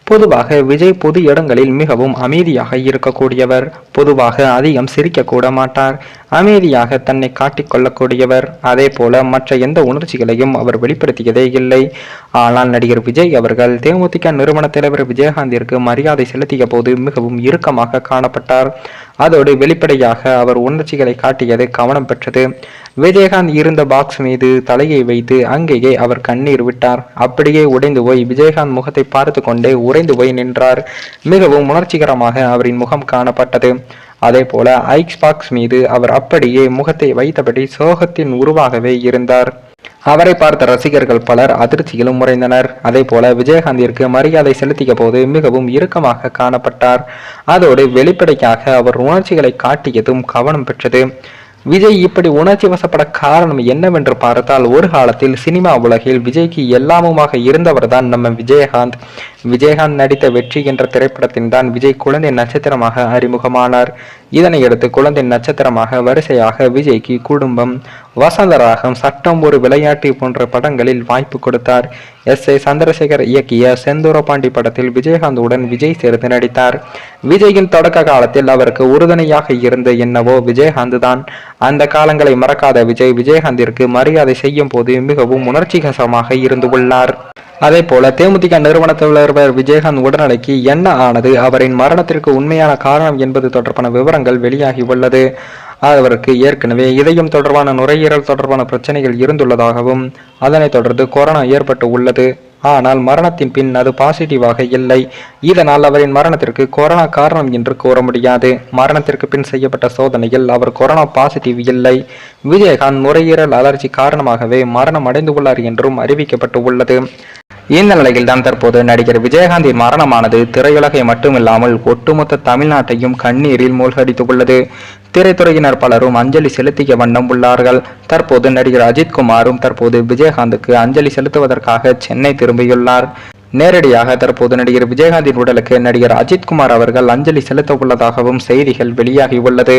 பொதுவாக விஜய் பொது இடங்களில் மிகவும் அமைதியாக இருக்கக்கூடியவர். பொதுவாக அதிகம் சிரிக்க கூட மாட்டார். அமைதியாக தன்னை காட்டிக்கொள்ளக்கூடியவர். அதே போல மற்ற எந்த உணர்ச்சிகளையும் அவர் வெளிப்படுத்தியதே இல்லை. ஆனால் நடிகர் விஜய் அவர்கள் தேமுதிக நிறுவன தலைவர் விஜயகாந்திற்கு மரியாதை செலுத்திய போது மிகவும் இறுக்கமாக காணப்பட்டார். அதோடு வெளிப்படையாக அவர் உணர்ச்சிகளை காட்டியது கவனம் பெற்றது. விஜயகாந்த் இருந்த பாக்ஸ் மீது தலையை வைத்து அங்கேயே அவர் கண்ணீர் விட்டார். அப்படியே உடைந்து போய் விஜயகாந்த் முகத்தை பார்த்து கொண்டே உறைந்து போய் நின்றார். மிகவும் உணர்ச்சிகரமாக அவரின் முகம் காணப்பட்டது. அதே போல ஐஸ் பாக்ஸ் மீது அவர் அப்படியே முகத்தை வைத்தபடி சோகத்தின் உருவாகவே இருந்தார். அவரை பார்த்த ரசிகர்கள் பலர் அதிர்ச்சியிலும் உறைந்தனர். அதே போல விஜயகாந்திற்கு மரியாதை செலுத்திய போது மிகவும் இறுக்கமாக காணப்பட்டார். அதோடு வெளிப்படையாக அவர் உணர்ச்சிகளை காட்டியதும் கவனம் பெற்றது. விஜய் இப்படி உணர்ச்சி வசப்பட காரணம் என்னவென்று பார்த்தால், ஒரு காலத்தில் சினிமா உலகில் விஜய்க்கு எல்லாமுமாக இருந்தவர் தான் நம்ம விஜயகாந்த். விஜயகாந்த் நடித்த வெற்றி என்ற திரைப்படத்தின் தான் விஜய் குழந்தை நட்சத்திரமாக அறிமுகமானார். இதனையடுத்து குழந்தை நட்சத்திரமாக வரிசையாக விஜய்க்கு குடும்பம், வசந்தராகம், சட்டம் ஒரு விளையாட்டு போன்ற படங்களில் வாய்ப்பு கொடுத்தார். எஸ். சந்திரசேகர் இயக்கிய செந்தூரபாண்டி படத்தில் விஜயகாந்துடன் விஜய் சேர்ந்து நடித்தார். விஜயின் தொடக்க காலத்தில் அவருக்கு உறுதுணையாக இருந்த என்னவோ விஜயகாந்த் தான். அந்த காலங்களை மறக்காத விஜய் விஜயகாந்திற்கு மரியாதை செய்யும் போது மிகவும் உணர்ச்சிகரமாக இருந்து உள்ளார். அதே போல தேமுதிக நிறுவன தலைவர் விஜயகாந்த் உடல்நிலைக்கு என்ன ஆனது, அவரின் மரணத்திற்கு உண்மையான காரணம் என்பது தொடர்பான விவரங்கள் வெளியாகி உள்ளது. அவருக்கு ஏற்கனவே இதயம் தொடர்பான நுரையீரல் தொடர்பான பிரச்சனைகள் இருந்துள்ளதாகவும் அதனைத் தொடர்ந்து கொரோனா ஏற்பட்டு உள்ளது. ஆனால் மரணத்தின் பின் அது பாசிட்டிவாக இல்லை. இதனால் அவரின் மரணத்திற்கு கொரோனா காரணம் என்று கூற முடியாது. மரணத்திற்கு பின் செய்யப்பட்ட சோதனையில் அவர் கொரோனா பாசிட்டிவ் இல்லை. விஜயகாந்த் நுரையீரல் அலர்ஜி காரணமாகவே மரணம் அடைந்து உள்ளார் என்றும் அறிவிக்கப்பட்டு உள்ளது. இந்த நிலையில் தான் தற்போது நடிகர் விஜயகாந்தின் மரணமானது திரையுலகை மட்டுமில்லாமல் ஒட்டுமொத்த தமிழ்நாட்டையும் கண்ணீரில் மூழ்கடித்து உள்ளது. திரைத்துறையினர் பலரும் அஞ்சலி செலுத்திய வண்ணம் உள்ளார்கள். தற்போது நடிகர் அஜித்குமாரும் தற்போது விஜயகாந்துக்கு அஞ்சலி செலுத்துவதற்காக சென்னை திரும்பியுள்ளார். நேரடியாக தற்போது நடிகர் விஜயகாந்தின் உடலுக்கு நடிகர் அஜித்குமார் அவர்கள் அஞ்சலி செலுத்த உள்ளதாகவும் செய்திகள் வெளியாகி உள்ளது.